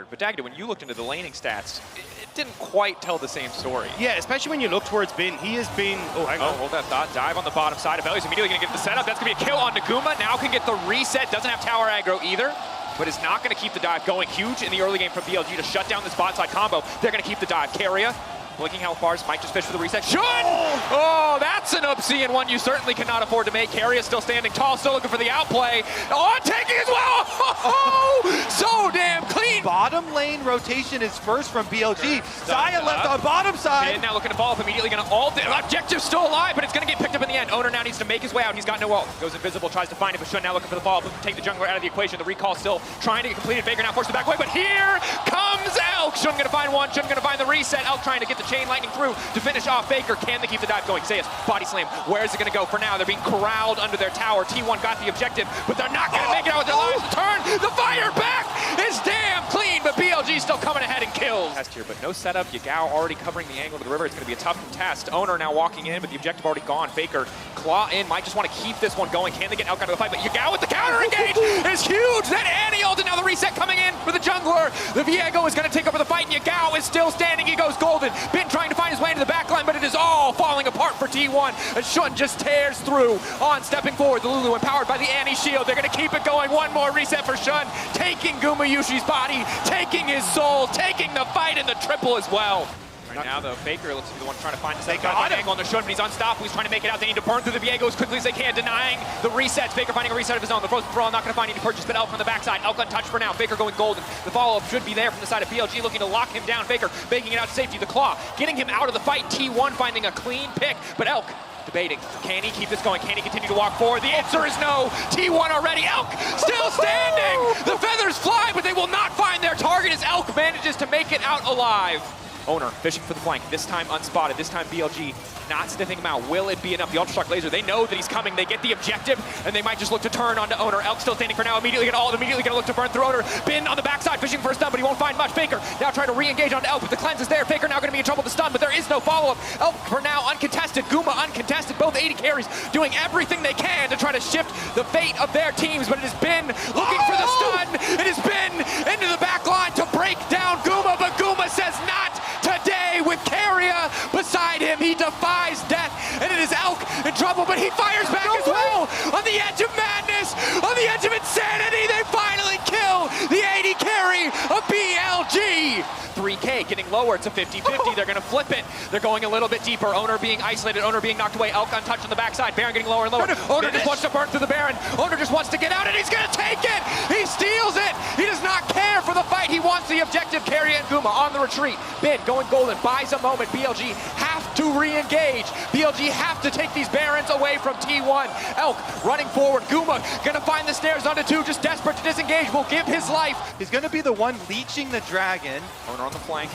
But Dagda, when you looked into the laning stats, it didn't quite tell the same story. Yeah, especially when you look towards Bin. He has been... Oh, hang on. Hold that thought. Dive on the bottom side. Abeli's immediately going to get the setup. That's going to be a kill on Naguma. Now can get the reset. Doesn't have tower aggro either, but is not going to keep the dive going. Huge in the early game from BLG to shut down this bot side combo. They're going to keep the dive. Keria blinking health bars, might just fish for the reset. Should! Oh, that's an oopsie and one you certainly cannot afford to make. Keria still standing tall, still looking for the outplay. Oh, taking as well! Oh, so damn clean! Bottom lane rotation is first from BLG. Zaya left on bottom side. Bin now looking to follow up, immediately going to ult. Objective's still alive, but it's going to get picked up in the end. Owner now needs to make his way out. He's got no ult. Goes invisible, tries to find it, but Shun now looking for the follow-up. Take the jungler out of the equation. The recall still trying to get completed. Faker now forced the back way, but here comes Elk. Shun going to find one. Shun going to find the reset. Elk trying to get the chain lightning through to finish off Faker. Can they keep the dive going? Zeus, body slam. Where is it going to go for now? They're being corralled under their tower. T1 got the objective, but they're not going to make it out with their lives. Turn the fire back is damn clean, but BLG still coming ahead and kills. Test here, but no setup. Yagao already covering the angle to the river. It's going to be a tough contest. Owner now walking in, but the objective already gone. Faker claw in, might just want to keep this one going. Can they get Elk out of the fight? But Yagao with the counter engage is huge. That Annie ult, and now the reset coming in for the jungler. The Viego is going to take over the fight, and Yagao is still standing. He goes golden. Bin trying to find his way into the backline, but it is all falling apart for T1 as Shun just tears through on stepping forward. The Lulu empowered by the Annie shield. They're going to keep it going. One more reset for Shun, taking Gumayushi's body, taking his soul, taking the fight in the triple as well. Right now, though, Faker looks to be the one trying to find the second angle on the Shun, but he's unstoppable. He's trying to make it out. They need to burn through the Viego as quickly as they can, denying the resets. Faker finding a reset of his own. The Frozen Brawl not going to find any purchase, but Elk on the backside. Elk untouched for now. Faker going golden. The follow-up should be there from the side of BLG, looking to lock him down. Faker making it out to safety. The Claw getting him out of the fight. T1 finding a clean pick, but Elk debating. Can he keep this going? Can he continue to walk forward? The answer is no. T1 already. Elk still standing. The feathers fly, but they will not find their target as Elk manages to make it out alive. Owner fishing for the flank, this time unspotted, this time BLG not sniffing him out. Will it be enough? The Ultra Shock Laser, they know that he's coming, they get the objective, and they might just look to turn onto Owner. Elk still standing for now, immediately gonna ult, immediately gonna look to burn through Owner. Bin on the backside, fishing for a stun, but he won't find much. Faker now trying to re-engage onto Elk, but the cleanse is there. Faker now gonna be in trouble with the stun, but there is no follow-up. Elk for now uncontested, Guma uncontested, both 80 carries doing everything they can to try to shift the fate of their teams, but it has been looking for the stun. It has been into the back line to break down Guma, but Guma says not today with Keria beside him. He defies death, and it is Elk in trouble, but he fires back as well. On the edge of madness, on the edge of insanity, they finally kill the 80 carry of BLG. 3K getting lower to 50-50. They're going to flip it. They're going a little bit deeper. Owner being isolated. Owner being knocked away. Elk untouched on the backside. Baron getting lower and lower. Owner just wants to burn through the Baron. Owner just wants to get out, and he's going to take it. He steals it. He does not care for the fight. He wants the objective. Keria and Guma on the retreat. Bin going golden. Buys a moment. BLG have to re-engage. BLG have to take these Barons away from T1. Elk running forward. Guma going to find the stairs onto 2. Just desperate to disengage. Will give his life. He's going to be the one leeching the dragon. Owner on the flank,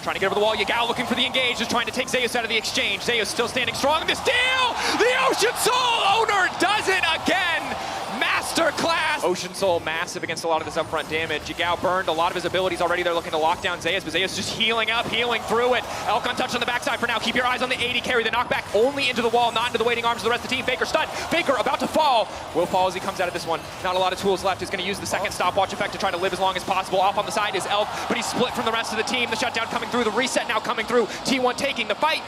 trying to get over the wall. Yagao looking for the engage, just trying to take Zeus out of the exchange. Zeus still standing strong. The steal! The Ocean Soul! Owner does it again! Masterclass! Ocean Soul massive against a lot of this upfront damage. Yagao burned a lot of his abilities already. They're looking to lock down Zeus, but Zeus just healing up, healing through it. Elk untouched on the backside for now. Keep your eyes on the 80 carry. The knockback only into the wall, not into the waiting arms of the rest of the team. Faker stunned. Faker about to fall. Will fall as he comes out of this one. Not a lot of tools left. He's going to use the second stopwatch effect to try to live as long as possible. Off on the side is Elk, but he's split from the rest of the team. The shutdown coming through. The reset now coming through. T1 taking the fight.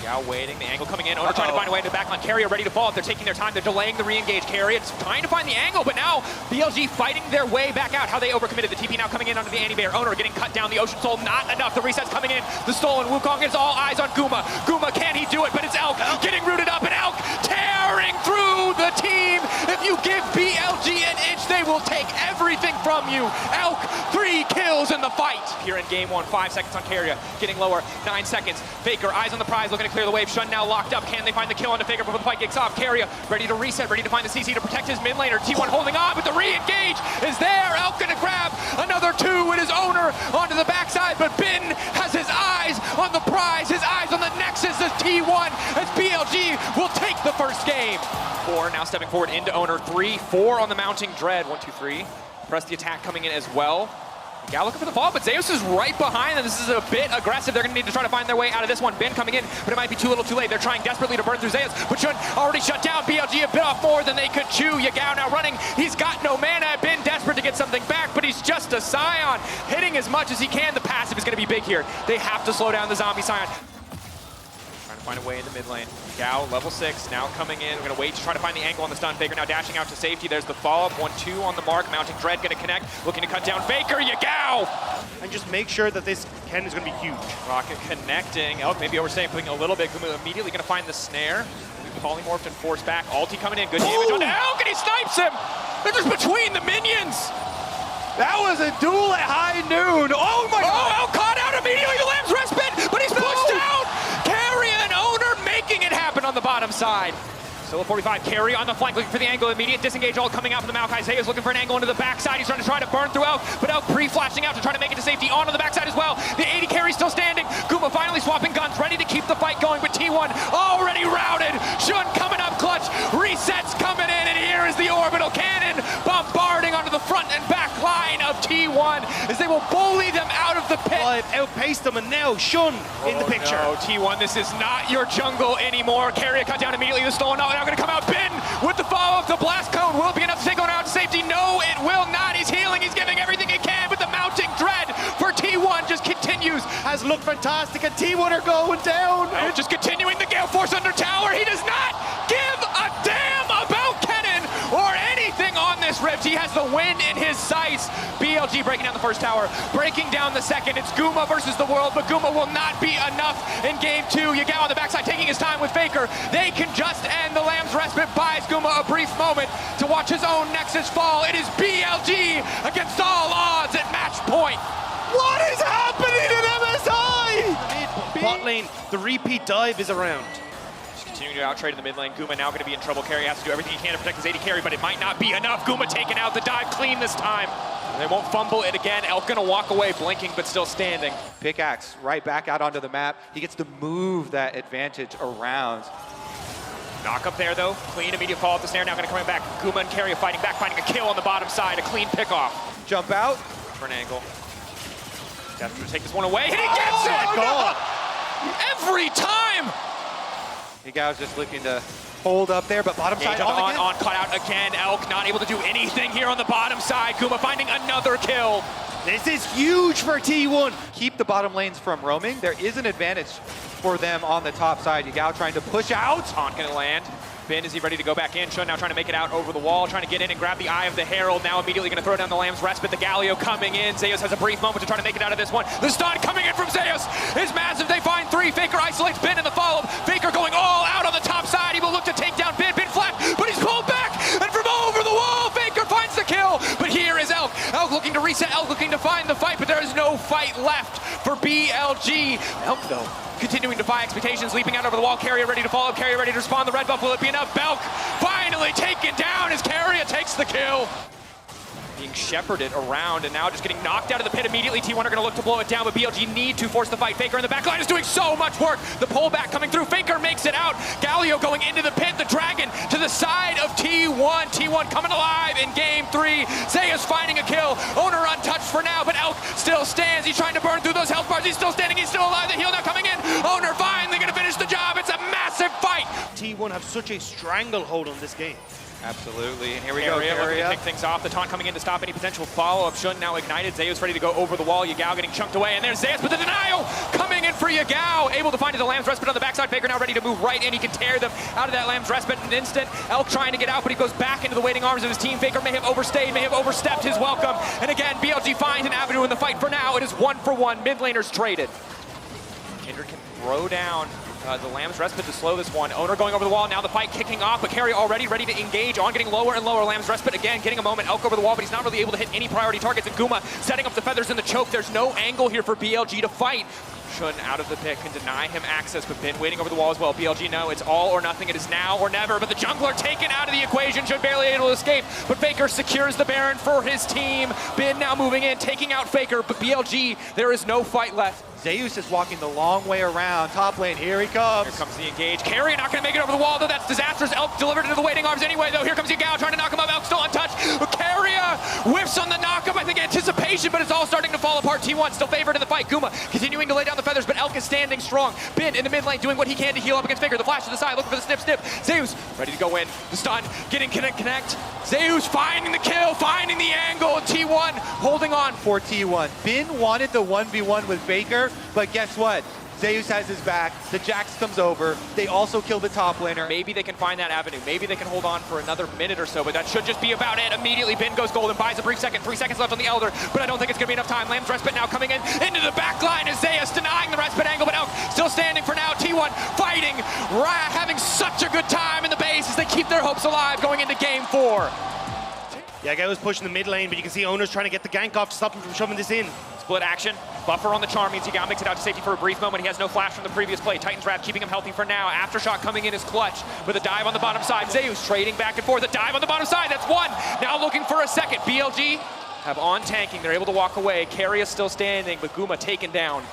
Yao waiting, the angle coming in. Owner trying to find a way into the backline. Keria ready to fall. They're taking their time. They're delaying the re-engage. Keria just trying to find the angle, but now BLG fighting their way back out. How they overcommitted. The TP now coming in under the anti-bear. Owner getting cut down. The Ocean Soul not enough. The reset's coming in. The stolen Wukong is all eyes on Guma. Guma, can he do it? But it's Elk getting rooted up, and Elk tearing through the team. If you give BLG an inch, they will take everything from you. Elk, 3 kills in the fight. Here in game 1, 5 seconds on Keria. Getting lower, 9 seconds. Faker, eyes on the prize, looking to clear the wave. Shun now locked up. Can they find the kill onto Faker before the fight kicks off? Keria ready to reset, ready to find the CC to protect his mid laner. T1 holding on, but the re-engage is there. Elk gonna grab another 2 with his Owner onto the backside, but Bin has his eyes on the prize, his eyes on the nexus as T1, as BLG will take the first game. 4 now stepping forward into Owner. 3, 4 on the mounting Dread. 1, 2, 3. Press the attack coming in as well. Gal looking for the fall, but Zeus is right behind them. This is a bit aggressive. They're going to need to try to find their way out of this one. Bin coming in, but it might be too little too late. They're trying desperately to burn through Zeus, but Shun already shut down. BLG a bit off more than they could chew. Yagao now running. He's got no mana. Bin desperate to get get something back, but he's just a Scion. Hitting as much as he can, the passive is going to be big here. They have to slow down the zombie Scion. Trying to find a way in the mid lane. Gao, level 6, now coming in. We're going to wait to try to find the angle on the stun. Faker now dashing out to safety. There's the follow-up, 1-2 on the mark. Mounting Dread going to connect, looking to cut down Faker. Yagao! And just make sure that this KêNH is going to be huge. Rocket connecting. Elk maybe overstaying, putting a little bit. Guma immediately going to find the snare. Polymorphed and forced back. Ulti coming in. Good damage on Elk, and he snipes him! They're just between the minions! That was a duel at high noon. Oh my God! Oh, Elk caught out immediately. The Lamb's respite, but he's pushed out! Carry and Owner making it happen on the bottom side. Still a 45, Carry on the flank, looking for the angle. Immediate disengage all coming out from the Maokai. Zeus looking for an angle into the backside. He's trying to burn through Elk, but Elk pre-flashing out to try to make it to safety. Onto the backside as well. The 80 Carry still standing. Guma finally swapping guns, ready to keep the fight going, but T1 already routed. Shun coming up clutch. Resets coming in, and here is the orbital cannon bombarding onto the front and back line of T1 as they will bully them out of the pit. Well, outpaced them, and now Shun in the picture. No, T1, this is not your jungle anymore. Carry a cut down immediately. The stolen out. Now going to come out. Ben with the follow-up. The blast cone. Will it be enough to take Owner out to safety? No, it will not. He's healing. He's giving everything he can, but the mounting dread for T1 just continues. Has looked fantastic, and T1 are going down. And just continuing the Gale Force under tower. He does not give a damn about KêNH or anything on this rift. He has the win in his sights. BLG breaking down the first tower, breaking down the second. It's Guma versus the world, but Guma will not be enough in game 2. Yagao on the backside taking his time with Faker. They can just end. The Lamb's respite buys Guma a brief moment to watch his own Nexus fall. It is BLG against all odds at match point. What is happening in MSI? Bot lane, the repeat dive is around. Continuing to outtrade in the mid lane. Guma now going to be in trouble. Carry has to do everything he can to protect his 80 carry, but it might not be enough. Guma taking out the dive clean this time. They won't fumble it again. Elk going to walk away, blinking, but still standing. Pickaxe right back out onto the map. He gets to move that advantage around. Knock up there, though. Clean, immediate fall off the snare. Now going to come back. Guma and Carry fighting back, finding a kill on the bottom side. A clean pickoff. Jump out. For an angle. Death to take this one away, and he gets it! God. Every time! Gao's just looking to hold up there, but bottom side on cut out again. Elk not able to do anything here on the bottom side. Guma finding another kill. This is huge for T1. Keep the bottom lanes from roaming. There is an advantage for them on the top side. Yagao trying to push out. Taunt gonna land. Ben, is he ready to go back in? Shun now trying to make it out over the wall, trying to get in and grab the Eye of the Herald. Now immediately going to throw down the Lamb's Respite. The Galio coming in. Zeus has a brief moment to try to make it out of this one. The stun coming in from Zeus is massive. They find 3. Faker isolates Ben in the follow-up. Faker going all out on the top side. He will look to take down Ben. Ben flat, but he's pulled back. And from over the wall, Faker finds the kill. But here is Elk. Elk looking to reset. Elk looking to find the fight, but there is no fight left for BLG. Elk, though, continuing to defy expectations, leaping out over the wall. Carrier ready to follow, Carrier ready to respond. The red buff, will it be enough? Belk finally taken down as Carrier takes the kill. Being shepherded around and now just getting knocked out of the pit immediately. T1 are going to look to blow it down, but BLG need to force the fight. Faker in the back line is doing so much work. The pullback coming through. Faker makes it out. Galio going into the pit. The Dragon to the side of T1. T1 coming alive in game 3. Zeus finding a kill. Owner untouched for now, but Elk still stands. He's trying to burn through those health bars. He's still standing. He's still alive. The heal now coming in. Owner finally going to finish the job. It's a massive fight. T1 have such a stranglehold on this game. Absolutely, and here we go, looking to pick things off. The taunt coming in to stop any potential follow-up. Shun now ignited. Zeus ready to go over the wall. Yagao getting chunked away, and there's Zeus, but the denial coming in for Yagao. Able to find the Lamb's Respite on the backside. Faker now ready to move right in. He can tear them out of that Lamb's Respite in an instant. Elk trying to get out, but he goes back into the waiting arms of his team. Faker may have overstayed, may have overstepped his welcome. And again, BLG finds an avenue in the fight. For now, it is 1-for-1. Mid laners traded. Kindred can throw down the Lamb's Respite to slow this one. Owner going over the wall, now the fight kicking off, but Carry already ready to engage on, getting lower and lower. Lamb's Respite again, getting a moment. Elk over the wall, but he's not really able to hit any priority targets. And Guma setting up the feathers in the choke. There's no angle here for BLG to fight. Shun out of the pit can deny him access, but Ben waiting over the wall as well. BLG know it's all or nothing. It is now or never, but the jungler taken out of the equation. Shun barely able to escape, but Faker secures the Baron for his team. Ben now moving in, taking out Faker, but BLG, there is no fight left. Zeus is walking the long way around. Top lane, here he comes. Here comes the engage. Carry not going to make it over the wall, though. That's disastrous. Elk delivered into the waiting arms anyway, though. Here comes Yagao trying to knock him up. Elk still untouched. Carrier whiffs on the knockup. I think anticipation domination, but it's all starting to fall apart. T1 still favored in the fight. Guma continuing to lay down the feathers, but Elk is standing strong. Bin in the mid lane doing what he can to heal up against Faker. The flash to the side, looking for the snip. Zeus ready to go in. The stun, getting connect. Zeus finding the kill, finding the angle. T1 holding on. For T1. Bin wanted the 1v1 with Faker, but guess what? Zeus has his back, the Jax comes over, they also kill the top laner. Maybe they can find that avenue, maybe they can hold on for another minute or so, but that should just be about it. Immediately Bin goes golden, buys a brief second, 3 seconds left on the Elder, but I don't think it's gonna be enough time. Lamb's respite now coming in, into the back line as Zeus denying the respite angle, but Elk still standing for now. T1 fighting, having such a good time in the base as they keep their hopes alive going into game 4. Yeah, guy was pushing the mid lane, but you can see Owner's trying to get the gank off to stop him from shoving this in. Split action, buffer on the charm means Yagao makes it out to safety for a brief moment. He has no flash from the previous play. Titan's Wrath keeping him healthy for now. Aftershock coming in is clutch with a dive on the bottom side. Zeus trading back and forth, a dive on the bottom side, that's one. Now looking for a second. BLG have on tanking, they're able to walk away. Keria still standing, but Guma taken down.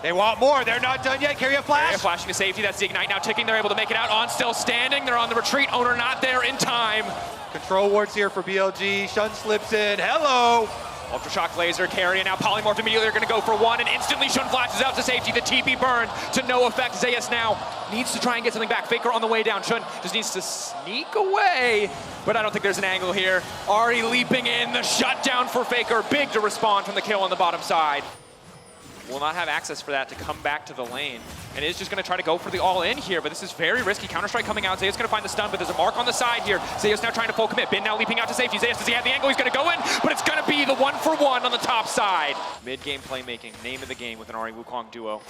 They want more, they're not done yet. Keria flash. Keria flashing to safety, that's the ignite now ticking. They're able to make it out. On still standing, they're on the retreat. Owner not there in time. Control wards here for BLG. Shun slips in. Hello. Ultra Shock Laser, Keria now polymorphed immediately. They're going to go for one, and instantly Shun flashes out to safety. The TP burned to no effect. Zeus now needs to try and get something back. Faker on the way down. Shun just needs to sneak away, but I don't think there's an angle here. Already leaping in, the shutdown for Faker. Big to respond from the kill on the bottom side. Will not have access for that to come back to the lane. And is just going to try to go for the all-in here, but this is very risky. Counter-strike coming out. Zeus going to find the stun, but there's a mark on the side here. Zeus now trying to full commit. Bin now leaping out to safety. Zeus, does he have the angle? He's going to go in, but it's going to be the 1-for-1 on the top side. Mid-game playmaking, name of the game with an Ahri Wukong duo.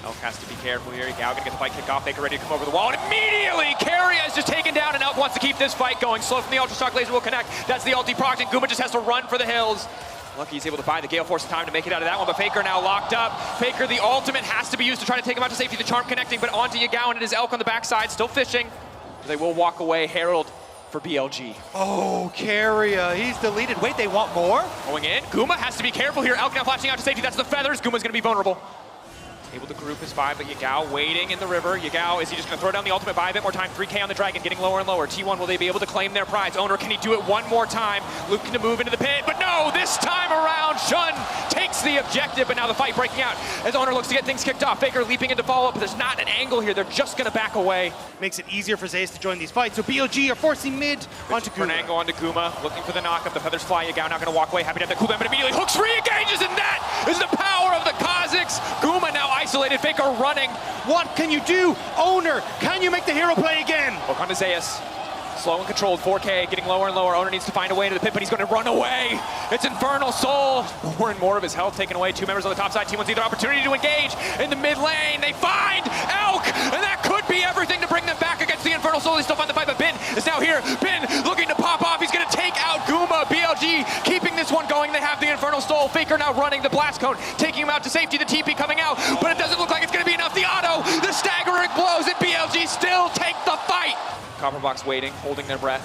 Elk has to be careful here. Yagao going to get the fight kicked off. Faker ready to come over the wall, and immediately Keria is just taken down, and Elk wants to keep this fight going. Slow from the Ultra Shock Laser will connect. That's the ulti proc, and Guma just has to run for the hills. Lucky he's able to buy the Gale Force time to make it out of that one, but Faker now locked up. Faker, the ultimate has to be used to try to take him out to safety. The charm connecting, but onto Yagao, and it is Elk on the backside, still fishing. They will walk away. Herald for BLG. Oh, Keria, he's deleted. Wait, they want more? Going in, Guma has to be careful here. Elk now flashing out to safety, that's the feathers. Guma's gonna be vulnerable. Able to group his 5, but Yagao waiting in the river. Yagao, is he just going to throw down the ultimate, buy a bit more time? 3K on the Dragon, getting lower and lower. T1, will they be able to claim their prize? Owner, can he do it one more time? Looking to move into the pit, but no, this time around, Shun takes the objective, but now the fight breaking out as Owner looks to get things kicked off. Faker leaping into follow-up, but there's not an angle here. They're just going to back away. Makes it easier for Zeus to join these fights, so BLG are forcing mid onto For an Guma. angle onto Guma, looking for the knockup. The feathers fly. Yagao now going to walk away, happy to have the cooldown, but immediately hooks re-engages, and that is the power of the Kazakhs. Guma now isolated. Faker running. What can you do? Owner, can you make the hero play again? Hook onto Zeus. Slow and controlled, 4K, getting lower and lower. Owner needs to find a way into the pit, but he's going to run away. It's Infernal Soul. More and more of his health taken away. 2 members on the top side. T1 sees their opportunity to engage in the mid lane. They find Elk, and that could be everything to bring them back against the Infernal Soul. They still find the fight, but Bin is now here. Bin looking to pop off. He's going to take out Guma. BLG keeping this one going. They have the Infernal Soul. Faker now running the blast cone, taking him out to safety. The TP coming out, but it doesn't look like it's going to be enough. The auto, the staggering blows, and BLG still take the fight. Copperbox waiting, holding their breath.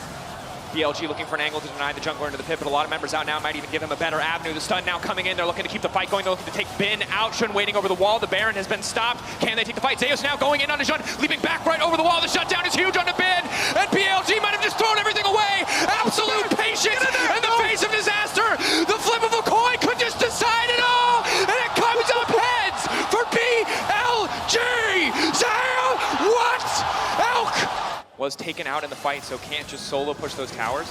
BLG looking for an angle to deny the jungler into the pit, but a lot of members out now might even give him a better avenue. The stun now coming in. They're looking to keep the fight going. They're looking to take Bin out. Shun waiting over the wall. The Baron has been stopped. Can they take the fight? Zeus now going in onto Shun, leaping back right over the wall. The shutdown is huge onto Bin, and BLG might have just thrown everything away. Absolute patience in the face of disaster. The flip of a coin could just decide it all, and it comes up heads for BLG. Zeus, what? Elk was taken out in the fight, so can't just solo push those towers.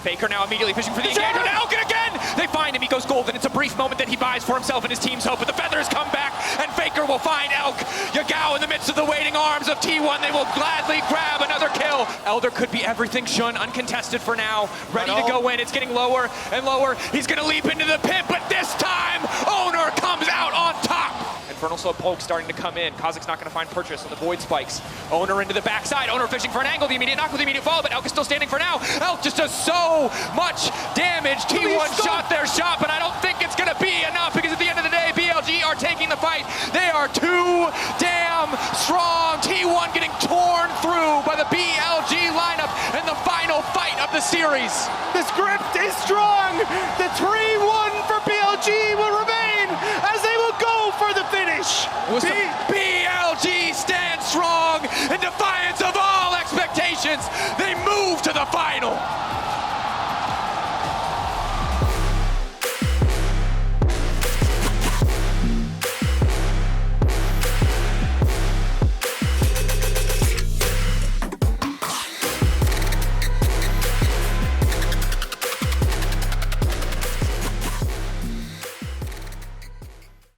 Faker now immediately fishing for the engagement. Elk again! They find him, he goes golden. It's a brief moment that he buys for himself and his team's hope, but the feathers come back, and Faker will find Elk. Yagao in the midst of the waiting arms of T1. They will gladly grab another kill. Elder could be everything. Shun uncontested for now, ready to go in. It's getting lower and lower. He's gonna leap into the pit, but this time, Owner comes out on top. Infernal Soul poke starting to come in. Kazakh's not going to find purchase on the Void Spikes. Owner into the backside. Owner fishing for an angle. The immediate knock with the immediate follow, but Elk is still standing for now. Elk just does so much damage. T1 shot their shot, but I don't think it's going to be enough because at the end of the day, BLG are taking the fight. They are too damn strong. T1 getting torn through by the BLG lineup in the final fight of the series. The script is strong. The 3-1 for BLG will remain as they will go for the finish. BLG stands strong in defiance of all expectations. They move to the final.